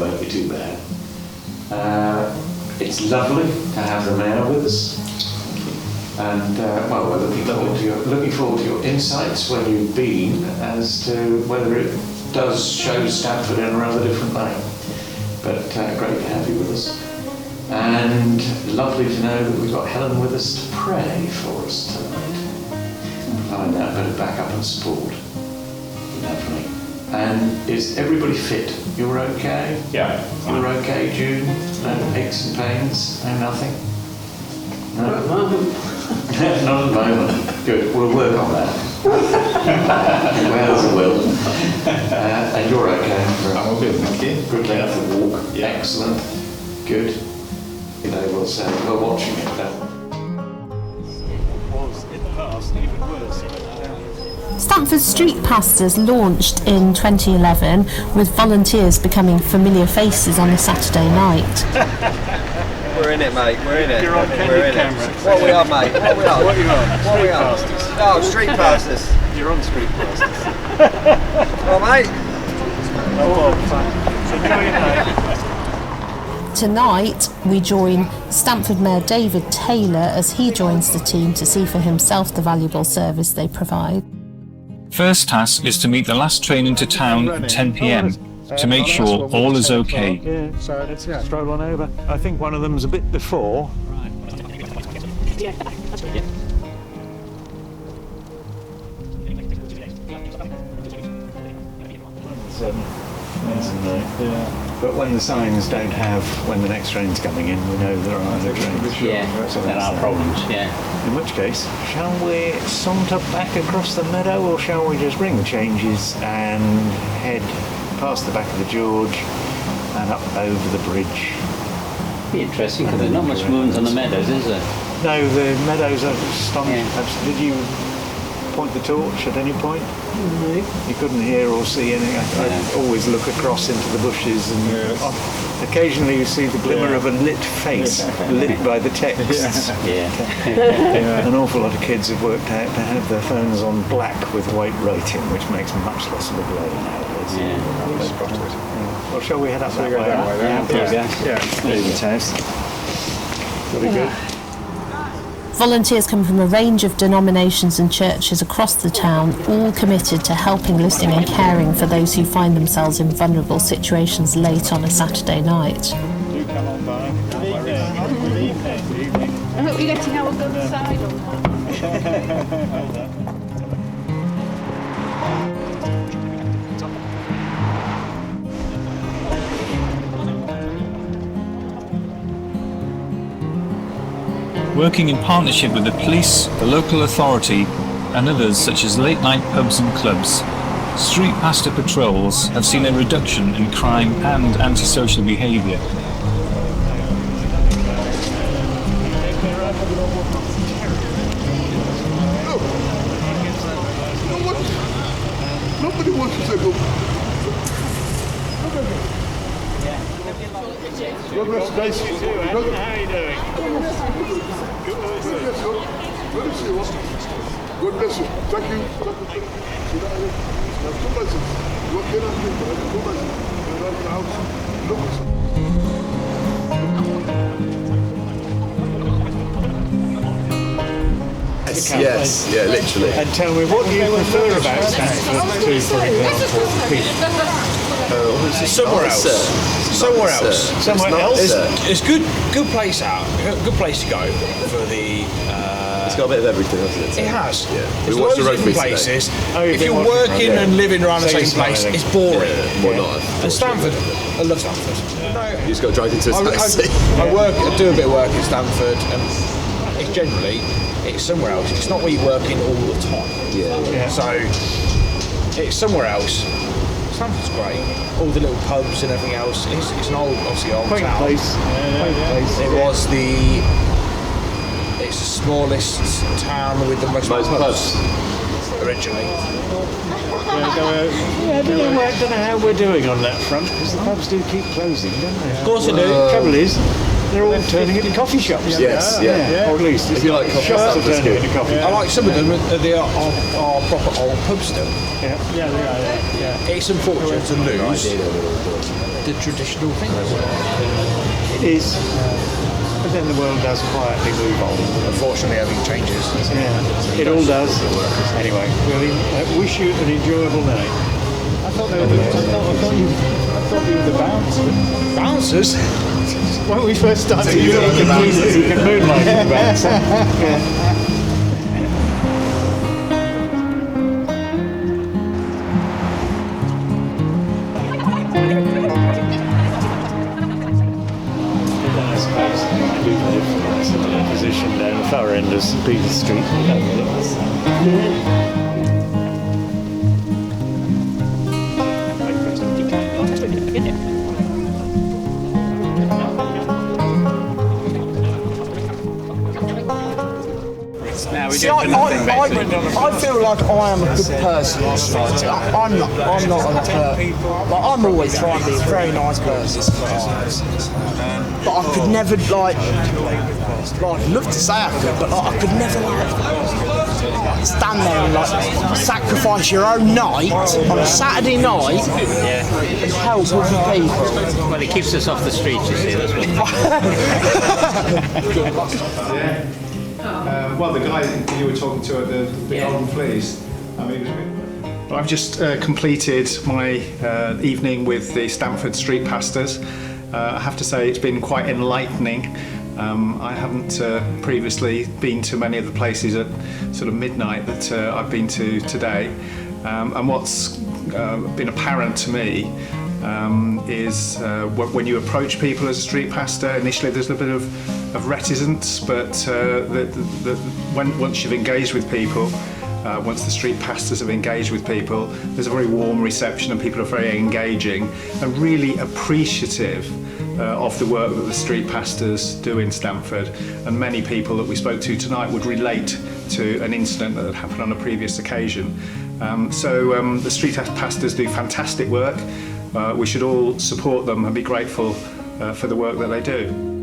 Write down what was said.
won't be too bad. It's lovely to have the mayor with us. And well, we're looking forward to your insights when you've been as to whether it does show Stamford in a rather different light. But great to have you with us. And lovely to know that we've got Helen with us to pray for us tonight. Provide that bit of backup and support. Lovely. And is everybody fit? You're okay? Yeah. You're okay, June? No aches and pains? No nothing? No? Not at the moment. Not at the moment. Good. We'll work on that. Wales will. And you're okay? I'm all good, thank you. Good length of walk. Yeah. Excellent. Good. You know, we'll say we're watching it then. Was in the past even worse. Stamford Street Pastors launched in 2011 with volunteers becoming familiar faces on a Saturday night. We're in it, mate. We're in it. You're on candid camera. What we are, mate. What we are. What you on? What we Street are. pastors. Oh, street pastors. You're on street pastors. Well, mate. Oh, fun. Enjoy your night. Tonight, we join Stamford Mayor David Taylor as he joins the team to see for himself the valuable service they provide. First task is to meet the last train into town at 10 p.m. to make sure all is okay. Yeah, so let's stroll on over. I think one of them's a bit before. Yeah. But when the signs don't have when the next train's coming in, we know there are other trains. Yeah, there are problems, yeah. In which case, shall we saunter back across the meadow, or shall we just ring the changes and head past the back of the George and up over the bridge? Be interesting because there's not much movement on the meadows, is there? No, the meadows are astonishing. Yeah. Did you point the torch at any point? No. You couldn't hear or see anything. I always look across into the bushes, and occasionally you see the glimmer of a lit face lit by the texts. An awful lot of kids have worked out to have their phones on black with white writing, which makes much less of a glare nowadays. Well, shall we head up that way? David's house. Very good. Volunteers come from a range of denominations and churches across the town, all committed to helping, listening and caring for those who find themselves in vulnerable situations late on a Saturday night. Do come on by. Good evening. I hope you're getting our good side. Working in partnership with the police, the local authority and others such as late night pubs and clubs, street pastor patrols have seen a reduction in crime and antisocial behaviour. Nobody wants to say go. God bless you, guys. How are you doing? God bless you. Thank you. God bless you. Look here and think. God bless you. You're in the house. Yes, yeah, literally. And tell me, what do you prefer about Stamford to, for example, Somewhere else. It's good place out. Good place to go for the. It's got a bit of everything, hasn't it? It has. Yeah. There's We watched loads the of rugby different today. places. If you're working and living around the same place, it's boring. Well, not. And Stamford, I love Stamford. You just got dragged into a taxi. I do a bit of work in Stamford, and it's generally somewhere else. It's not where you're working all the time. Yeah. So it's somewhere else. Stamford's great. All the little pubs and everything else. It's an old, obviously old quaint town. place? It's the smallest town with the most pubs originally. I don't know how we're doing on that front, because the pubs do keep closing, don't they? Of course they do. The trouble is, they're all turning into coffee shops. Yes, yeah. Or at least If you like coffee, shops are that's turning good. into coffee. I like some of them. They are proper old pubs still. Yeah, they are. Yeah. It's unfortunate to lose the traditional things. It is. But then the world does quietly move on. Unfortunately, everything changes. Yeah, it all does. Anyway, we'll wish you an enjoyable night. I thought you were the bouncers. Bouncers? When we first started, you could moonlight as a bouncer. Yeah. Position down the far end of St Peter's Street. See, I feel like I am a good person in society. I'm not I'm always trying to be a very nice person. But I could never I'd love to say I could, but I could never stand there and sacrifice your own night on a Saturday night and help other people. Well, it keeps us off the streets, you see, that's what. Well, the guy you were talking to at the Golden Fleece, I mean, well, I've just completed my evening with the Stamford street pastors. I have to say it's been quite enlightening. I haven't previously been to many of the places at sort of midnight that I've been to today. And what's been apparent to me is when you approach people as a street pastor, initially there's a bit of reticence, but once you've engaged with people, once the street pastors have engaged with people, there's a very warm reception and people are very engaging and really appreciative of the work that the street pastors do in Stamford. And many people that we spoke to tonight would relate to an incident that had happened on a previous occasion. The street pastors do fantastic work. We should all support them and be grateful for the work that they do.